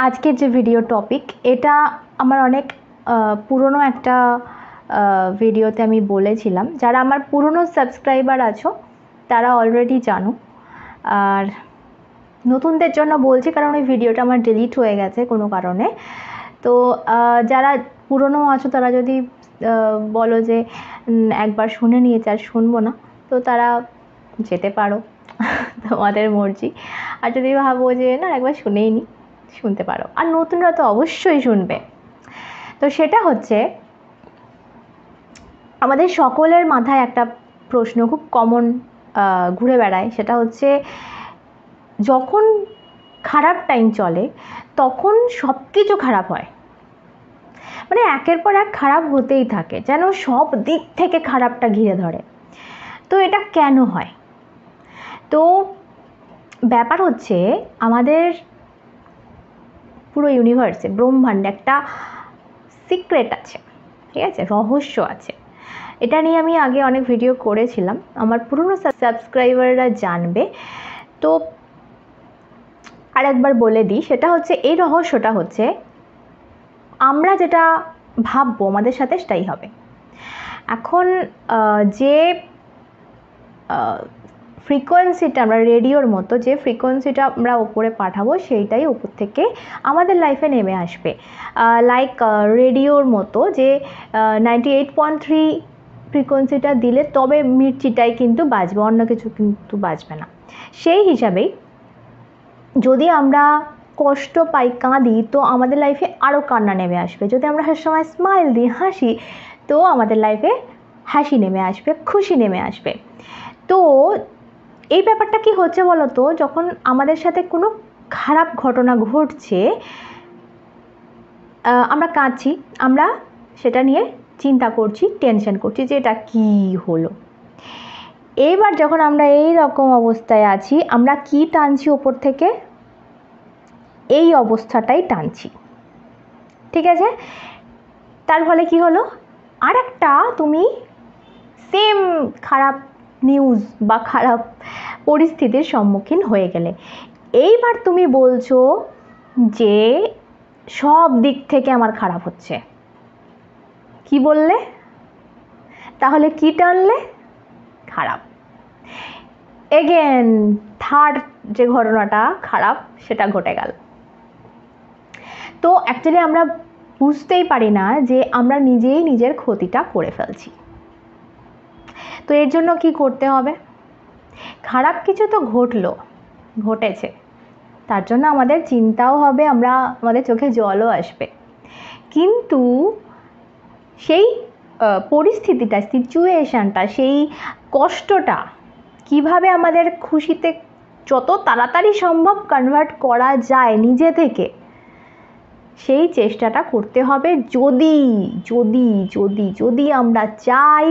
আজকের যে video topic, এটা আমার অনেক পুরনো একটা ভিডিওতে আমি বলেছিলাম। যারা আমার পুরনো সাবস্ক্রাইবার আছো তারা অলরেডি জানো, আর নতুনদের জন্য বলছি কারণ ওই ভিডিওটা আমার ডিলিট হয়ে গেছে কোনো কারণে। তো যারা পুরনো আছো তারা যদি বলো যে একবার শুনে নিয়েছে আর শুনবো না, তো তারা যেতে পারো, তোমাদের মর্জি। আর যদি ভাবো যে না একবার শুনেই নি, শুনতে পারো। আর নতুনরা তো অবশ্যই শুনবে। তো সেটা হচ্ছে, আমাদের সকলের মাথায় একটা প্রশ্ন খুব কমন ঘুরে বেড়ায়, সেটা হচ্ছে যখন খারাপ টাইম চলে তখন সব কিছু খারাপ হয়, মানে একের পর এক খারাপ হতেই থাকে, যেন সব দিক থেকে খারাপটা ঘিরে ধরে। তো এটা কেন হয়? তো ব্যাপার হচ্ছে, আমাদের পুরো ইউনিভার্সে, ব্রহ্মাণ্ডে একটা সিক্রেট আছে, ঠিক আছে, রহস্য আছে। এটা নিয়ে আমি আগে অনেক ভিডিও করেছিলাম, আমার পুরনো সাবস্ক্রাইবাররা জানবে। তো আরেকবার বলে দিই, সেটা হচ্ছে, এই রহস্যটা হচ্ছে আমরা যেটা ভাববো আমাদের সাথে সেটাই হবে। এখন যে ফ্রিকোয়েন্সিটা আমরা রেডিওর মতো, যে ফ্রিকোয়েন্সিটা আমরা ওপরে পাঠাবো সেইটাই ওপর থেকে আমাদের লাইফে নেমে আসবে। লাইক রেডিওর মতো যে 98.3 ফ্রিকোয়েন্সিটা দিলে তবে মির্চিটাই কিন্তু বাজবে, অন্য কিছু কিন্তু বাজবে না। সেই হিসাবেই যদি আমরা কষ্ট পাই, কাঁদি, তো আমাদের লাইফে আরও কান্না নেমে আসবে। যদি আমরা সবসময় স্মাইল দিই, হাসি, তো আমাদের লাইফে হাসি নেমে আসবে, খুশি নেমে আসবে। তো এই ব্যাপারটা কি হচ্ছে বলো তো, যখন আমাদের সাথে কোনো খারাপ ঘটনা ঘটছে, আমরা কাঁদছি, আমরা সেটা নিয়ে চিন্তা করছি, টেনশন করছি যে এটা কী হলো। এইবার যখন আমরা এই রকম অবস্থায় আছি, আমরা কি টানছি ওপর থেকে? এই অবস্থাটাই টানছি, ঠিক আছে? তার ফলে কি হলো, আর একটা তুমি সেম খারাপ নিউজ বা খারাপ পরিস্থিতির সম্মুখীন হয়ে গেলে। এইবার তুমি বলছো যে সব দিক থেকে আমার খারাপ হচ্ছে। কি বললে? তাহলে কি টানলে? খারাপ। এগেন থার্ড যে ঘটনাটা খারাপ, সেটা ঘটে গেল। তো অ্যাকচুয়ালি আমরা বুঝতেই পারি না যে আমরা নিজেই নিজের ক্ষতিটা করে ফেলছি। তো এর জন্য কি করতে হবে? খারাপ কিছু তো ঘটেছে, তার জন্য আমাদের চিন্তাও হবে, আমাদের চোখে জলও আসবে, কিন্তু সেই পরিস্থিতিটা, সিচুয়েশানটা, সেই কষ্টটা কিভাবে আমাদের খুশিতে যত তাড়াতাড়ি সম্ভব কনভার্ট করা যায় নিজে থেকে, সেই চেষ্টাটা করতে হবে। যদি যদি যদি যদি আমরা চাই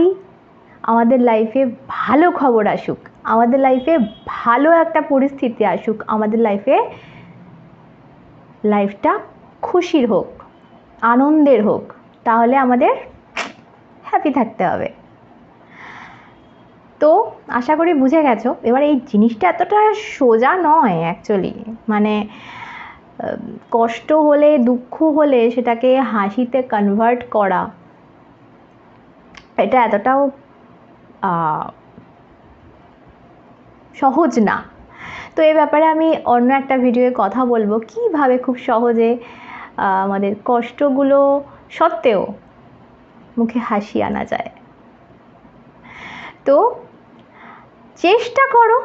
আমাদের লাইফে ভালো খবর আসুক, আমাদের লাইফে ভালো একটা পরিস্থিতি আসুক, আমাদের লাইফটা খুশির হোক, আনন্দের হোক, তাহলে আমাদের হ্যাপি থাকতে হবে। তো আশা করি বুঝে গেছো। এবার এই জিনিসটা এতটা সোজা নয় অ্যাকচুয়ালি, মানে কষ্ট হলে, দুঃখ হলে সেটাকে হাসিতে কনভার্ট করা, এটা এতটাও সহজ না। তো এই ব্যাপারে আমি অন্য একটা ভিডিওয়ে কথা বলবো, কিভাবে খুব সহজে আমাদের কষ্টগুলো সত্ত্বেও মুখে হাসি আনা যায়। তো চেষ্টা করো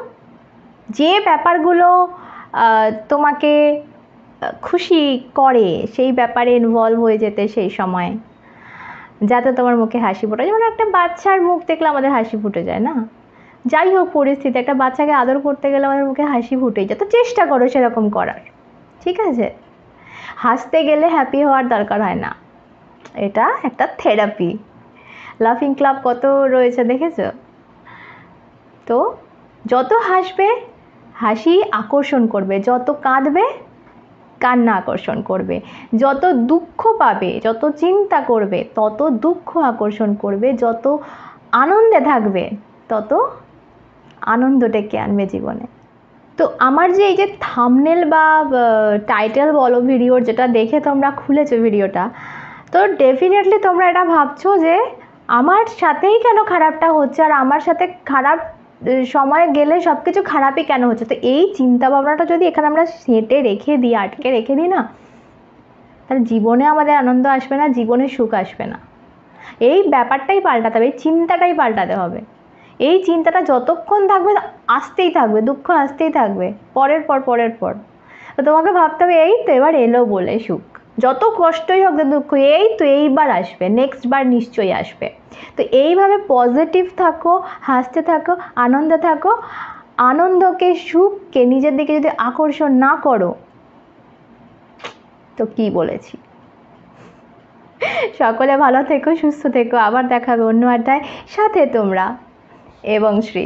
যে ব্যাপারগুলো তোমাকে খুশি করে সেই ব্যাপারে ইনভলভ হয়ে যেতে সেই সময়, যাতে তোমার মুখে হাসি ফোটে। যেমন একটা বাচ্চার মুখ দেখলে আমাদের হাসি ফুটে যায় না? যাই হোক পরিস্থিতি, একটা বাচ্চাকে আদর করতে গেলে আমাদের মুখে হাসি ফুটেই যায়। তো চেষ্টা করো সেরকম করার, ঠিক আছে? হাসতে গেলে হ্যাপি হওয়ার দরকার হয় না, এটা একটা থেরাপি। লাফিং ক্লাব কত রয়েছে দেখেছো? তো যত হাসবে হাসি আকর্ষণ করবে, যত কাঁদবে কান্না আকর্ষণ করবে, যত দুঃখ পাবে, যত চিন্তা করবে তত দুঃখ আকর্ষণ করবে, যত আনন্দে থাকবে তত আনন্দ ডেকে আনবে জীবনে। তো আমার যে এই যে থাম্বনেল বা টাইটেল বলো ভিডিওর, যেটা দেখে তোমরা খুলেছো ভিডিওটা, তো ডেফিনেটলি তোমরা এটা ভাবছো যে আমার সাথেই কেন খারাপটা হচ্ছে, আর আমার সাথে খারাপ সময় গেলে সব কিছু খারাপই কেন হচ্ছে। তো এই চিন্তা ভাবনাটা যদি এখানে আমরা সেঁটে রেখে দিই, আটকে রেখে দিই না, তাহলে জীবনে আমাদের আনন্দ আসবে না, জীবনে সুখ আসবে না। এই ব্যাপারটাই পাল্টাতে হবে, এই চিন্তাটাই পাল্টাতে হবে। এই চিন্তাটা যতক্ষণ থাকবে আসতেই থাকবে, দুঃখ আসতেই থাকবে পরের পর। তো তোমাকে ভাবতে হবে এই তো এবার এলো বলে সুখ, যত কষ্টই হোক দুঃখ, এই তো এইবার আসবে, নেক্সট বার নিশ্চয়ই আসবে। তো এইভাবে পজিটিভ থাকো, হাসতে থাকো, আনন্দে থাকো। আনন্দকে, সুখকে নিজের দিকে যদি আকর্ষণ না করো, তো কি বলেছি। সকলে ভালো থেকো, সুস্থ থেকো, আবার দেখাবে অন্য আড্ডায়, সাথে তোমরা এবং শ্রী।